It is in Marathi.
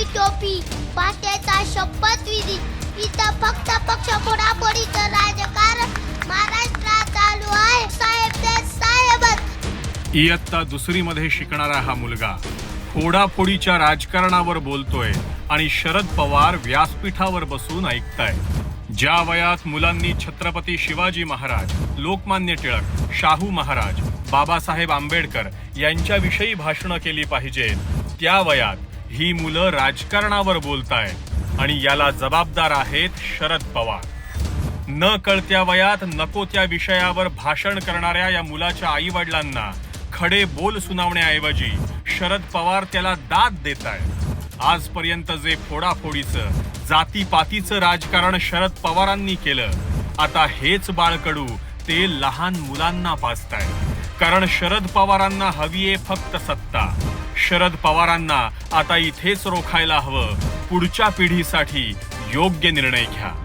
टोपी पाट्याचा शपथविधी इथं फक्त पक्ष फोडाफोडीचं राजकारण महाराष्ट्रात चालू आहे साहेब ते साहेबच। इयत्ता दुसरीमध्ये शिकणारा हा मुलगा फोडाफोडीच्या राजकारणावर बोलतोय आणि शरद पवार व्यासपीठावर बसून ऐकताय। ज्या वयात मुलांनी छत्रपती शिवाजी महाराज, लोकमान्य टिळक, शाहू महाराज, बाबासाहेब आंबेडकर यांच्याविषयी भाषणं केली पाहिजेत, त्या वयात ही मुलं राजकारणावर बोलतायत आणि याला जबाबदार आहेत शरद पवार। न कळत्या वयात नको त्या विषयावर भाषण करणाऱ्या या मुलाच्या आई-वडिलांना खडे बोल सुनावण्याऐवजी शरद पवार त्याला दाद देतायत। आजपर्यंत जे फोडाफोडीचं, जातीपातीचं राजकारण शरद पवारांनी केलं, आता हेच बाळकडू ते लहान मुलांना पाजताय। कारण शरद पवारांना हवीये फक्त सत्ता। शरद पवारांना आता इथेच रोखायला हवं, पुढच्या पिढीसाठी योग्य निर्णय घ्या।